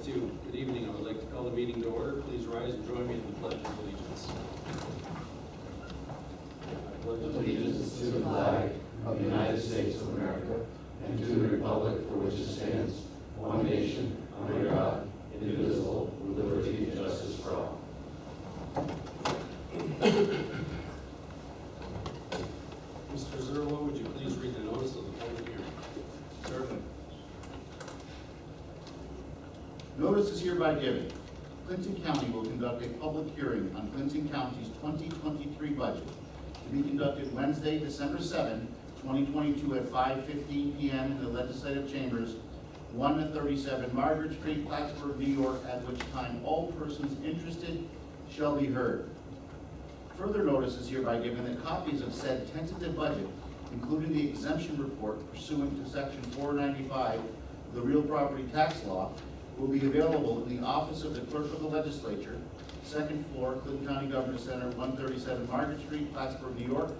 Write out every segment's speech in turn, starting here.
2022. Good evening. I would like to call the meeting to order. Please rise and join me in the Pledge of Allegiance. I pledge Allegiance to the flag of the United States of America and to the republic for which it stands, one nation, under God, indivisible, with liberty and justice for all. Mr. Zerlo, would you please read the notice of the public hearing? Certainly. Notice is hereby given. Clinton County will conduct a public hearing on Clinton County's 2023 budget to be conducted Wednesday, December 7, 2022 at 5:15 p.m. in the Legislative Chambers, 137 Margaret Street, Plattsburgh, New York, at which time all persons interested shall be heard. Further notice is hereby given that copies of said tentative budget, including the exemption report pursuant to Section 495 of the Real Property Tax Law, will be available in the office of the Clerk of the Legislature, second floor, Clinton County Government Center, 137 Margaret Street, Plattsburgh, New York,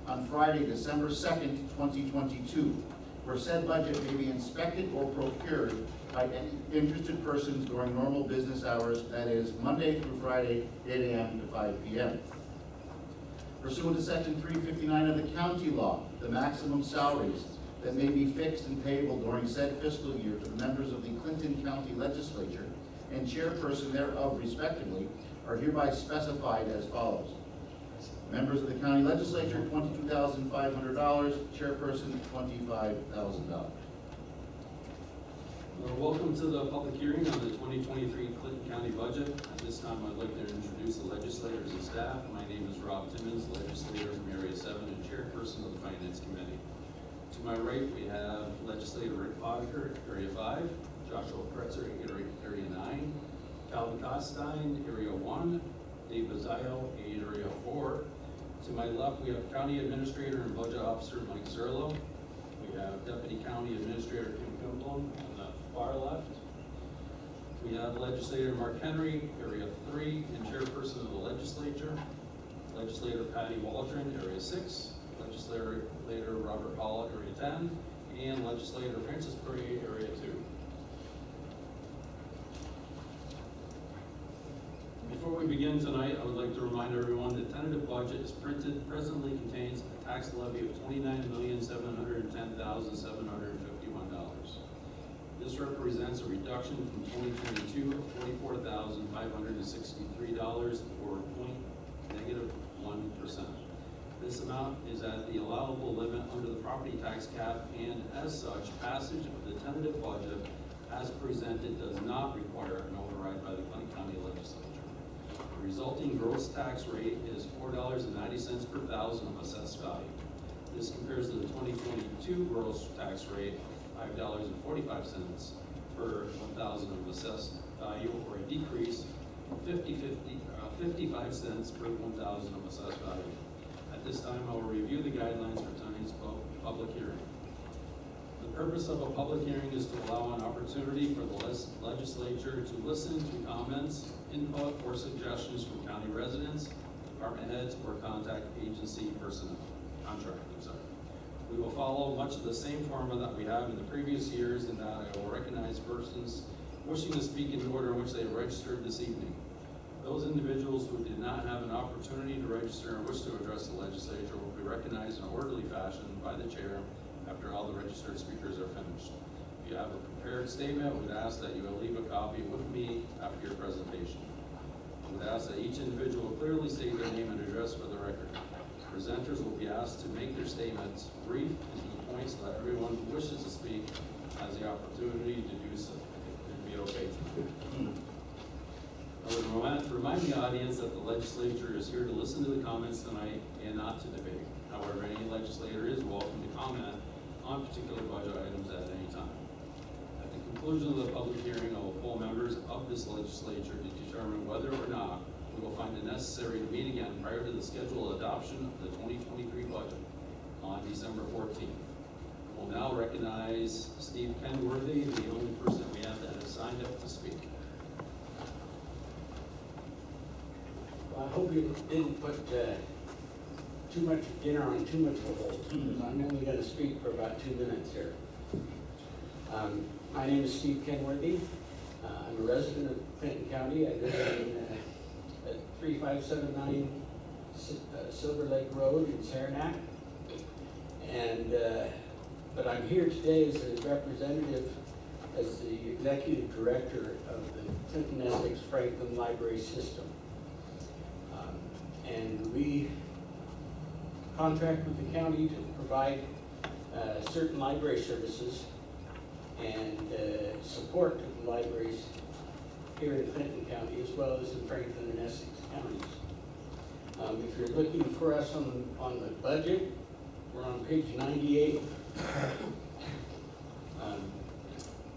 on Friday, December 2nd, 2022, where said budget may be inspected or procured by any interested persons during normal business hours, that is, Monday through Friday, 8 a.m. to 5 p.m. Pursuant to Section 359 of the county law, the maximum salaries that may be fixed and payable during said fiscal year to the members of the Clinton County Legislature and chairperson thereof respectively are hereby specified as follows. Members of the County Legislature, $22,500, chairperson, $25,000. Welcome to the public hearing on the 2023 Clinton County budget. At this time, I'd like to introduce the legislators and staff. My name is Rob Timmons, legislator from Area 7 and chairperson of the Finance Committee. To my right, we have legislator Rick Boddicker, Area 5, Joshua Kretzer, Area 9, Calvin Coststein, Area 1, Dave Bazzaio, Area 4. To my left, we have County Administrator and Budget Officer Mike Zerlo. We have Deputy County Administrator Kim Kimblom on the far left. We have Legislator Mark Henry, Area 3, and Chairperson of the Legislature. Legislator Patty Waldron, Area 6. Legislator Robert Hall, Area 10. And Legislator Francis Perry, Area 2. Before we begin tonight, I would like to remind everyone the tentative budget is printed, presently contains a tax levy of $29,710,751. This represents a reduction from 2022 of $44,563 or -1%. This amount is at the allowable limit under the property tax cap, and as such, passage of the tentative budget as presented does not require an override by the Clinton County Legislature. The resulting gross tax rate is $4.90 per thousand of assessed value. This compares to the 2022 gross tax rate of $5.45 per 1,000 of assessed value, or a decrease of 55 cents per 1,000 of assessed value. At this time, I will review the guidelines for tonight's public hearing. The purpose of a public hearing is to allow an opportunity for the legislature to listen to comments, input, or suggestions from county residents, department heads, or contact agency personnel. We will follow much of the same format that we have in the previous years, in that I will recognize persons wishing to speak in the order in which they registered this evening. Those individuals who did not have an opportunity to register and wish to address the legislature will be recognized in an orderly fashion by the chair after all the registered speakers are finished. If you have a prepared statement, we would ask that you will leave a copy with me after your presentation. I would ask that each individual clearly state their name and address for the record. Presenters will be asked to make their statements brief and to the point so that everyone who wishes to speak has the opportunity to do so. It'd be okay. I would remind the audience that the legislature is here to listen to the comments tonight and not to debate. However, any legislator is welcome to comment on particular budget items at any time. At the conclusion of the public hearing, I will poll members of this legislature to determine whether or not we will find it necessary to meet again prior to the scheduled adoption of the 2023 budget on December 14th. We'll now recognize Steve Kenworthy, the only person we have that has signed up to speak. Well, I hope you didn't put too much dinner on too much of a hold, because I'm only going to speak for about 2 minutes here. My name is Steve Kenworthy. I'm a resident of Clinton County. I live in at 3579 Silver Lake Road in Saranac. And, but I'm here today as a representative, as the executive director of the Clinton Essex Franklin Library System. And we contract with the county to provide certain library services and support to the libraries here in Clinton County, as well as in Franklin and Essex counties. If you're looking for us on the budget, we're on page 98.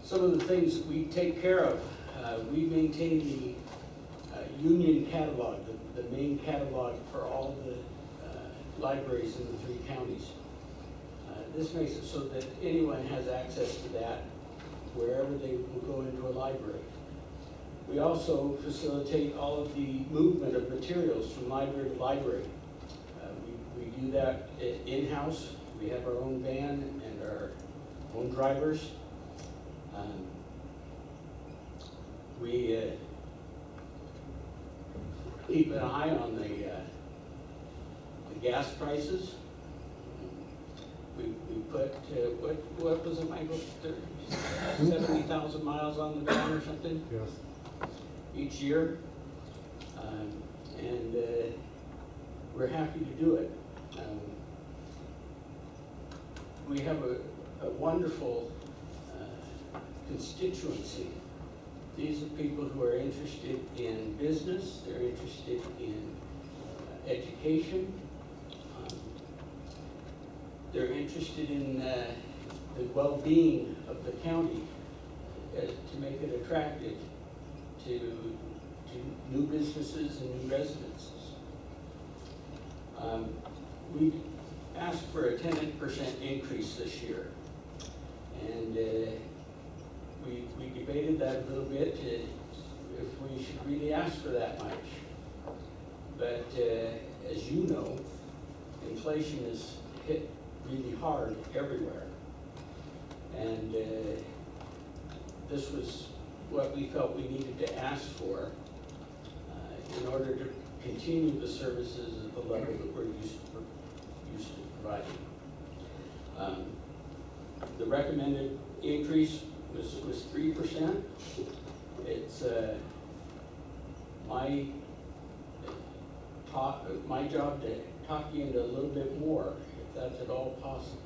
Some of the things that we take care of, we maintain the union catalog, the main catalog for all the libraries in the 3 counties. This makes it so that anyone has access to that wherever they will go into a library. We also facilitate all of the movement of materials from library to library. We do that in-house. We have our own van and our own drivers. We keep an eye on the gas prices. We put, what was it, Michael, 70,000 miles on the van or something? Yes. Each year. And we're happy to do it. We have a wonderful constituency. These are people who are interested in business, they're interested in education, they're interested in the well-being of the county to make it attractive to new businesses and new residences. We asked for a 10% increase this year, and we debated that a little bit if we should really ask for that much. But as you know, inflation is hit really hard everywhere. And this was what we felt we needed to ask for in order to continue the services at the level that we're used to providing. The recommended increase was 3%. It's my job to talk you into a little bit more, if that's at all possible.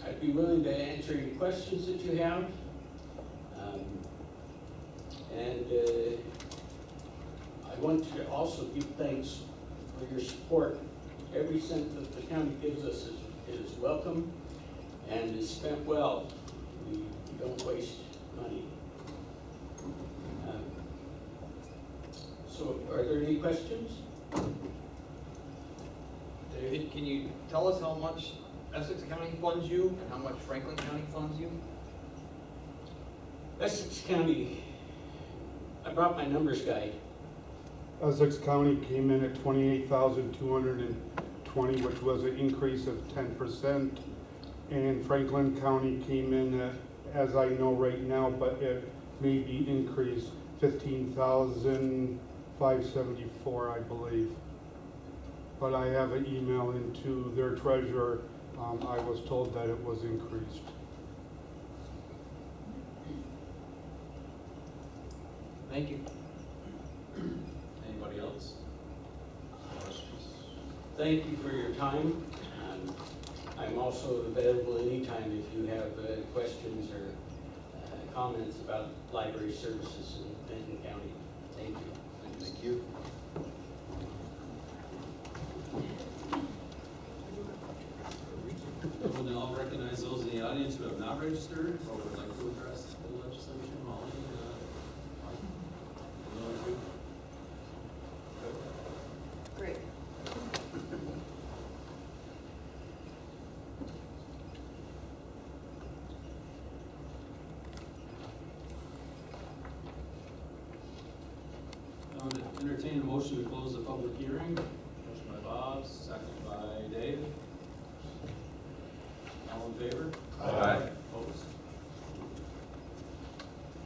I'd be willing to answer any questions that you have. And I want to also give thanks for your support. Every cent that the county gives us is welcome and is spent well. We don't waste money. So are there any questions? David, can you tell us how much Essex County funds you and how much Franklin County funds you? Essex County, I brought my numbers guide. Essex County came in at 28,220, which was an increase of 10%. And Franklin County came in at, as I know right now, but it may be increased, 15,574, I believe. But I have an email into their treasurer. I was told that it was increased. Thank you. Anybody else? Questions? Thank you for your time. I'm also available anytime if you have questions or comments about library services in Benton County. Thank you. Thank you. I will now recognize those in the audience who have not registered or would like to address the legislation. Molly, Great. I would entertain a motion to close the public hearing. Motion by Bob, second by Dave. All in favor? Aye. Opposed?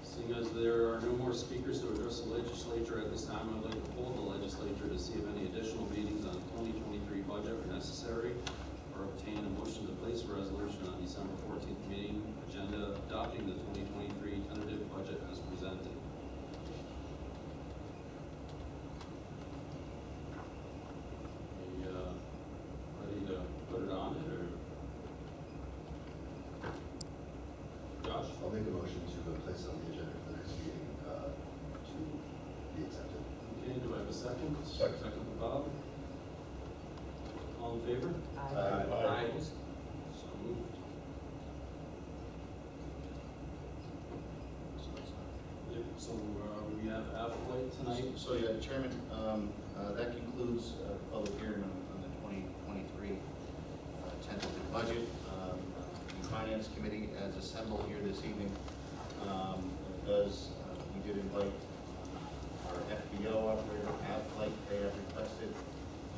Seeing as there are no more speakers to address the legislature at this time, I'd like to poll the legislature to see if any additional meetings on the 2023 budget are necessary, or obtain a motion to place a resolution on December 14th meeting agenda adopting the 2023 tentative budget as presented. Ready to put it on it, or? Josh? I'll make a motion to place it on the agenda for the next meeting, to be accepted. Okay, do I have a second? Second. Second from Bob. All in favor? Aye. Opposed? So moved. Yep, so, we have Aflac tonight. So, yeah, Chairman, that concludes public hearing on the 2023 tentative budget. The Finance Committee as assembled here this evening, we did invite our FBO operator, Aflac. They have requested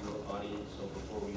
your audience, so before we